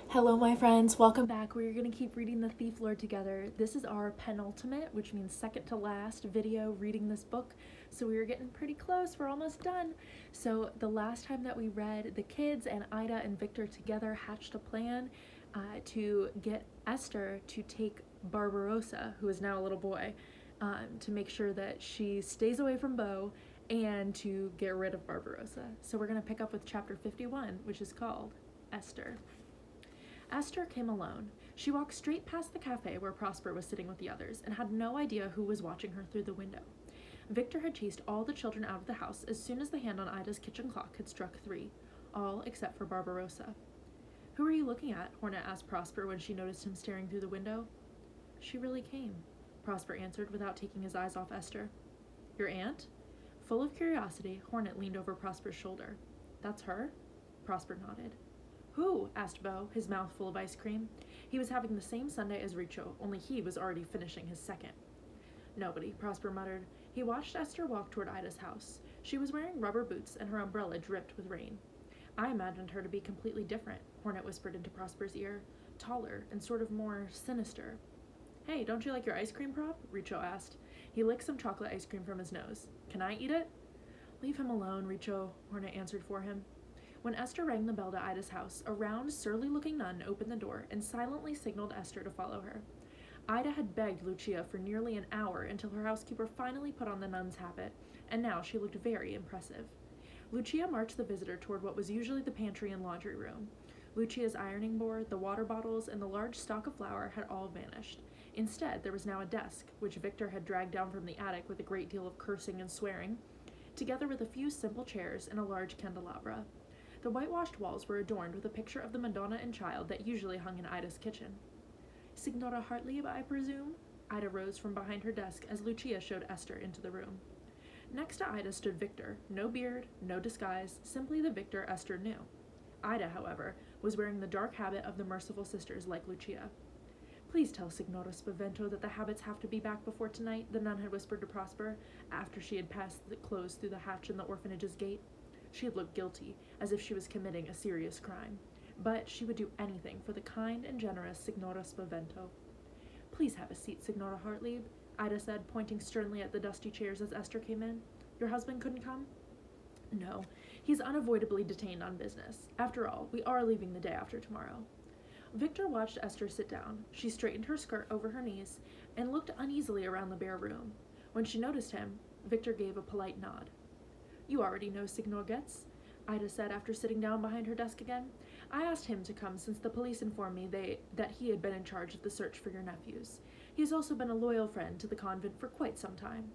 Hello, my friends. Welcome back. We're going to keep reading The Thief Lord together. This is our penultimate, which means second to last video reading this book. So we are getting pretty close. We're almost done. So the last time that we read, the kids and Ida and Victor together hatched a plan to get Esther to take Barbarossa, who is now a little boy, to make sure that she stays away from Beau and to get rid of Barbarossa. So we're going to pick up with chapter 51, which is called Esther. Esther came alone. She walked straight past the cafe where Prosper was sitting with the others and had no idea who was watching her through the window. Victor had chased all the children out of the house as soon as the hand on Ida's kitchen clock had struck 3, all except for Barbarossa. "Who are you looking at?" Hornet asked Prosper when she noticed him staring through the window. "She really came," Prosper answered without taking his eyes off Esther. "Your aunt?" Full of curiosity, Hornet leaned over Prosper's shoulder. "That's her?" Prosper nodded. "Who?" asked Beau, his mouth full of ice cream. He was having the same sundae as Richo, only he was already finishing his second. "Nobody," Prosper muttered. He watched Esther walk toward Ida's house. She was wearing rubber boots and her umbrella dripped with rain. "I imagined her to be completely different," Hornet whispered into Prosper's ear. "Taller and sort of more sinister." "Hey, don't you like your ice cream, Prop?" Richo asked. He licked some chocolate ice cream from his nose. "Can I eat it?" "Leave him alone, Richo," Hornet answered for him. When Esther rang the bell to Ida's house, a round, surly-looking nun opened the door and silently signaled Esther to follow her. Ida had begged Lucia for nearly an hour until her housekeeper finally put on the nun's habit, and now she looked very impressive. Lucia marched the visitor toward what was usually the pantry and laundry room. Lucia's ironing board, the water bottles, and the large stock of flour had all vanished. Instead, there was now a desk, which Victor had dragged down from the attic with a great deal of cursing and swearing, together with a few simple chairs and a large candelabra. The whitewashed walls were adorned with a picture of the Madonna and Child that usually hung in Ida's kitchen. "Signora Hartlieb, I presume?" Ida rose from behind her desk as Lucia showed Esther into the room. Next to Ida stood Victor, no beard, no disguise, simply the Victor Esther knew. Ida, however, was wearing the dark habit of the Merciful Sisters like Lucia. "Please tell Signora Spavento that the habits have to be back before tonight," the nun had whispered to Prosper, after she had passed the clothes through the hatch in the orphanage's gate. She had looked guilty, as if she was committing a serious crime, but she would do anything for the kind and generous Signora Spavento. "Please have a seat, Signora Hartlieb," Ida said, pointing sternly at the dusty chairs as Esther came in. "Your husband couldn't come?" "No, he's unavoidably detained on business. After all, we are leaving the day after tomorrow." Victor watched Esther sit down. She straightened her skirt over her knees and looked uneasily around the bare room. When she noticed him, Victor gave a polite nod. "You already know Signor Getz," Ida said after sitting down behind her desk again. "I asked him to come since the police informed me that he had been in charge of the search for your nephews. He has also been a loyal friend to the convent for quite some time."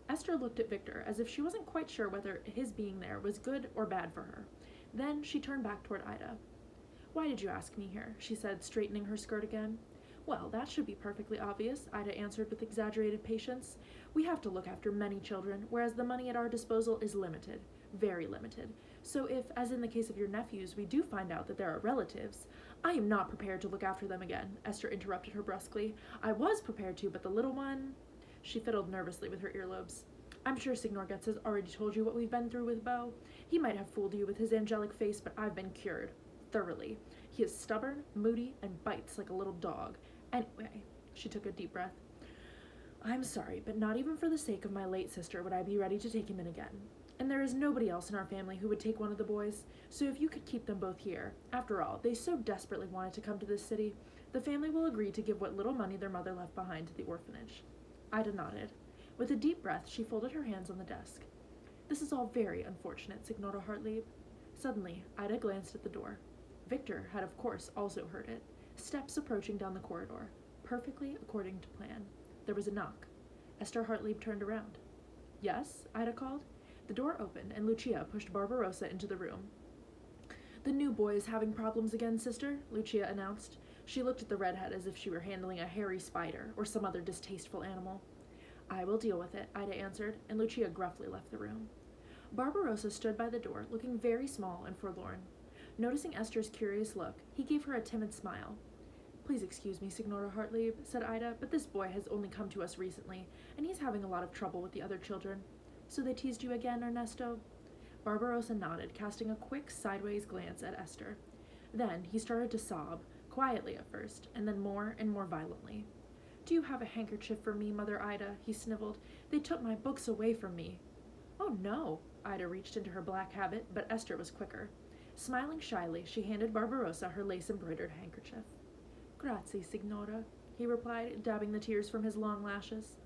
Esther looked at Victor as if she wasn't quite sure whether his being there was good or bad for her. Then she turned back toward Ida. "Why did you ask me here?" she said, straightening her skirt again. "Well, that should be perfectly obvious," Ida answered with exaggerated patience. "We have to look after many children, whereas the money at our disposal is limited, very limited. So if, as in the case of your nephews, we do find out that there are relatives—" "I am not prepared to look after them again," Esther interrupted her brusquely. "I was prepared to, but the little one—" She fiddled nervously with her earlobes. "I'm sure Signor Getz has already told you what we've been through with Beau. He might have fooled you with his angelic face, but I've been cured. Thoroughly. He is stubborn, moody, and bites like a little dog. Anyway," she took a deep breath, "I'm sorry, but not even for the sake of my late sister would I be ready to take him in again. And there is nobody else in our family who would take one of the boys, so if you could keep them both here, after all, they so desperately wanted to come to this city, the family will agree to give what little money their mother left behind to the orphanage." Ida nodded. With a deep breath, she folded her hands on the desk. "This is all very unfortunate, Signora Hartlieb." Suddenly, Ida glanced at the door. Victor had, of course, also heard it. Steps approaching down the corridor, perfectly according to plan. There was a knock. Esther Hartlieb turned around. "Yes?" Ida called. The door opened, and Lucia pushed Barbarossa into the room. "The new boy is having problems again, sister," Lucia announced. She looked at the redhead as if she were handling a hairy spider or some other distasteful animal. "I will deal with it," Ida answered, and Lucia gruffly left the room. Barbarossa stood by the door, looking very small and forlorn. Noticing Esther's curious look, he gave her a timid smile. "Please excuse me, Signora Hartlieb," said Ida, "but this boy has only come to us recently, and he's having a lot of trouble with the other children. So they teased you again, Ernesto?" Barbarossa nodded, casting a quick, sideways glance at Esther. Then he started to sob, quietly at first, and then more and more violently. "Do you have a handkerchief for me, Mother Ida?" he sniveled. "They took my books away from me." "Oh, no." Ida reached into her black habit, but Esther was quicker. Smiling shyly, she handed Barbarossa her lace-embroidered handkerchief. "Grazie, signora," he replied, dabbing the tears from his long lashes.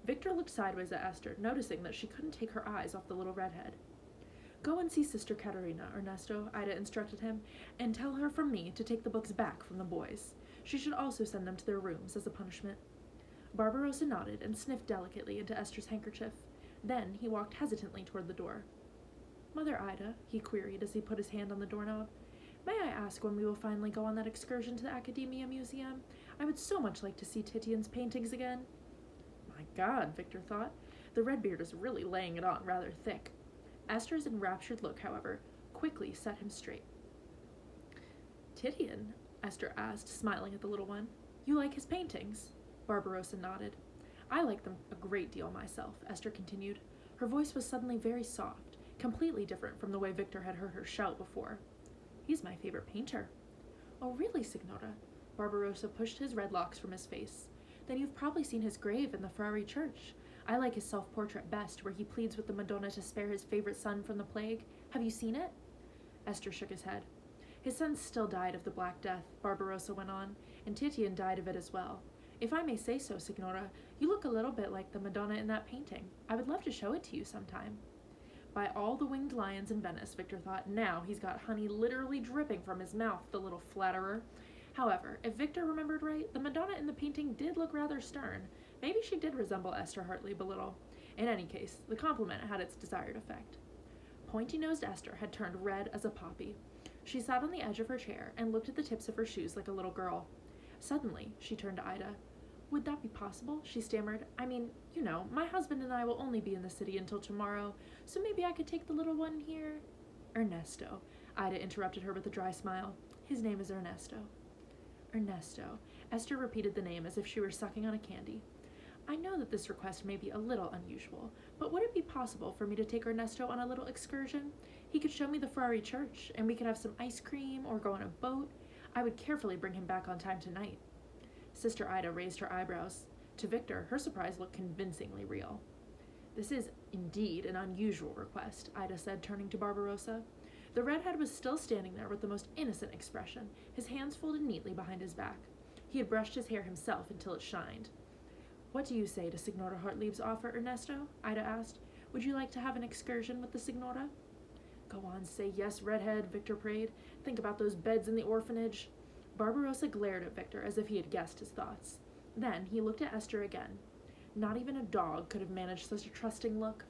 Victor looked sideways at Esther, noticing that she couldn't take her eyes off the little redhead. "Go and see Sister Caterina, Ernesto," Ida instructed him, "and tell her from me to take the books back from the boys. She should also send them to their rooms as a punishment." Barbarossa nodded and sniffed delicately into Esther's handkerchief. Then he walked hesitantly toward the door. "Mother Ida," he queried as he put his hand on the doorknob, "may I ask when we will finally go on that excursion to the Academia Museum? I would so much like to see Titian's paintings again." My God, Victor thought. The Redbeard is really laying it on rather thick. Esther's enraptured look, however, quickly set him straight. "Titian?" Esther asked, smiling at the little one. "You like his paintings?" Barbarossa nodded. "I like them a great deal myself," Esther continued. Her voice was suddenly very soft, completely different from the way Victor had heard her shout before. "He's my favorite painter." "Oh, really, Signora?" Barbarossa pushed his red locks from his face. "Then you've probably seen his grave in the Frari Church. I like his self-portrait best, where he pleads with the Madonna to spare his favorite son from the plague. Have you seen it?" Esther shook his head. "His son still died of the Black Death," Barbarossa went on, "and Titian died of it as well. If I may say so, Signora, you look a little bit like the Madonna in that painting. I would love to show it to you sometime." By all the winged lions in Venice, Victor thought, now he's got honey literally dripping from his mouth, the little flatterer. However, if Victor remembered right, the Madonna in the painting did look rather stern. Maybe she did resemble Esther Hartley a little. In any case, the compliment had its desired effect. Pointy-nosed Esther had turned red as a poppy. She sat on the edge of her chair and looked at the tips of her shoes like a little girl. Suddenly, she turned to Ida. "Would that be possible?" she stammered. "I mean, you know, my husband and I will only be in the city until tomorrow, so maybe I could take the little one here." "Ernesto," Ida interrupted her with a dry smile. "His name is Ernesto." "Ernesto." Esther repeated the name as if she were sucking on a candy. "I know that this request may be a little unusual, but would it be possible for me to take Ernesto on a little excursion? He could show me the Frari Church, and we could have some ice cream or go on a boat. I would carefully bring him back on time tonight." Sister Ida raised her eyebrows. To Victor, her surprise looked convincingly real. "This is indeed an unusual request," Ida said, turning to Barbarossa. The redhead was still standing there with the most innocent expression, his hands folded neatly behind his back. He had brushed his hair himself until it shined. "What do you say to Signora Hartlieb's offer, Ernesto?" Ida asked. "Would you like to have an excursion with the Signora?" "Go on, say yes, redhead," Victor prayed. "Think about those beds in the orphanage." Barbarossa glared at Victor as if he had guessed his thoughts. Then he looked at Esther again. Not even a dog could have managed such a trusting look.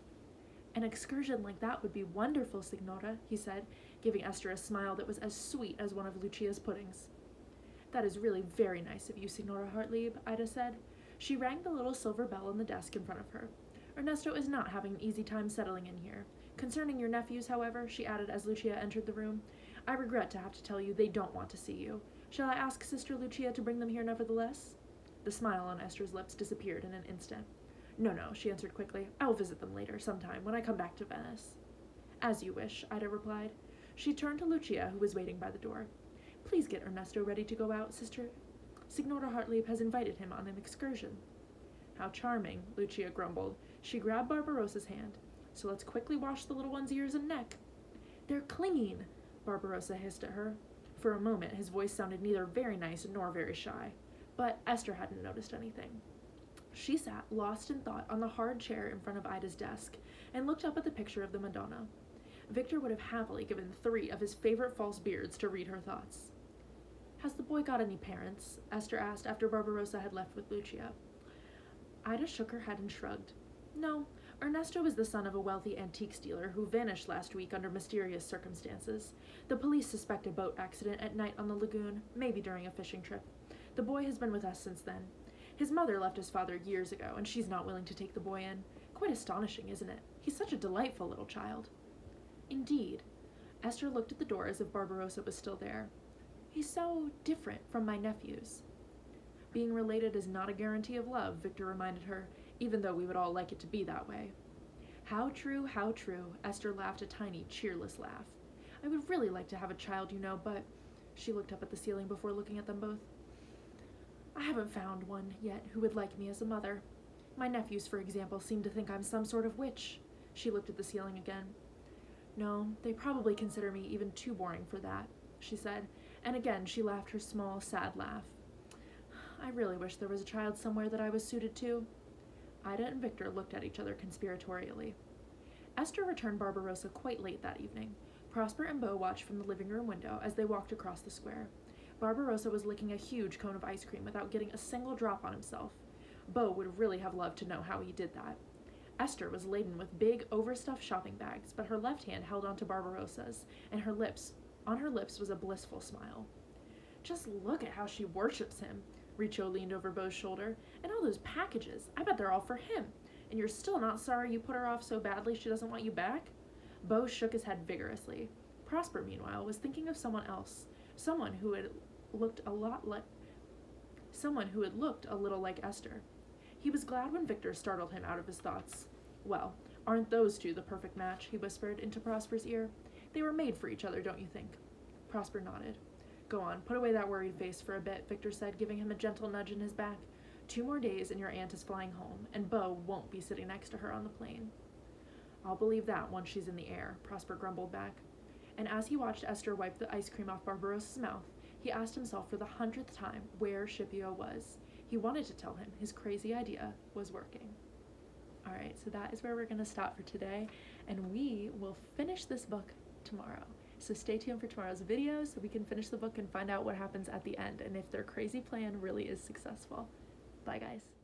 "An excursion like that would be wonderful, Signora," he said, giving Esther a smile that was as sweet as one of Lucia's puddings. "That is really very nice of you, Signora Hartlieb," Ida said. She rang the little silver bell on the desk in front of her. "Ernesto is not having an easy time settling in here. Concerning your nephews, however," she added as Lucia entered the room, "I regret to have to tell you they don't want to see you. Shall I ask Sister Lucia to bring them here nevertheless?" The smile on Esther's lips disappeared in an instant. No, she answered quickly. "I will visit them later, sometime, when I come back to Venice." "As you wish," Ida replied. She turned to Lucia, who was waiting by the door. "Please get Ernesto ready to go out, Sister. Signora Hartlieb has invited him on an excursion." "How charming," Lucia grumbled. She grabbed Barbarossa's hand. "So let's quickly wash the little one's ears and neck." "They're clinging," Barbarossa hissed at her. For a moment his voice sounded neither very nice nor very shy. But Esther hadn't noticed anything. She sat, lost in thought, on the hard chair in front of Ida's desk, and looked up at the picture of the Madonna. Victor would have happily given 3 of his favorite false beards to read her thoughts. "Has the boy got any parents?" Esther asked after Barbarossa had left with Lucia. Ida shook her head and shrugged. "No, Ernesto is the son of a wealthy antiques dealer who vanished last week under mysterious circumstances. The police suspect a boat accident at night on the lagoon, maybe during a fishing trip. The boy has been with us since then. His mother left his father years ago, and she's not willing to take the boy in. Quite astonishing, isn't it? He's such a delightful little child." "Indeed." Esther looked at the door as if Barbarossa was still there. "He's so different from my nephews." "Being related is not a guarantee of love," Victor reminded her, "even though we would all like it to be that way." "How true, how true." Esther laughed a tiny, cheerless laugh. "I would really like to have a child, you know, but She looked up at the ceiling before looking at them both. I haven't found one yet who would like me as a mother. My nephews, for example, seem to think I'm some sort of witch. She looked at the ceiling again. No, they probably consider me even too boring for that, she said, and again she laughed her small, sad laugh. I really wish there was a child somewhere that I was suited to. Ida and Victor looked at each other conspiratorially. Esther returned Barbarossa quite late that evening. Prosper and Beau watched from the living room window as they walked across the square. Barbarossa was licking a huge cone of ice cream without getting a single drop on himself. Beau would really have loved to know how he did that. Esther was laden with big, overstuffed shopping bags, but her left hand held onto Barbarossa's, and on her lips was a blissful smile. Just look at how she worships him. Richo leaned over Beau's shoulder. And all those packages. I bet they're all for him. And you're still not sorry you put her off so badly she doesn't want you back? Beau shook his head vigorously. Prosper, meanwhile, was thinking of someone else. Someone who had looked a little like Esther. He was glad when Victor startled him out of his thoughts. Well, aren't those two the perfect match? He whispered into Prosper's ear. They were made for each other, don't you think? Prosper nodded. Go on, put away that worried face for a bit, Victor said, giving him a gentle nudge in his back. 2 more days and your aunt is flying home, and Beau won't be sitting next to her on the plane. I'll believe that once she's in the air, Prosper grumbled back. And as he watched Esther wipe the ice cream off Barbarossa's mouth, he asked himself for the 100th time where Scipio was. He wanted to tell him his crazy idea was working. Alright, so that is where we're going to stop for today, and we will finish this book tomorrow. So stay tuned for tomorrow's video so we can finish the book and find out what happens at the end and if their crazy plan really is successful. Bye, guys.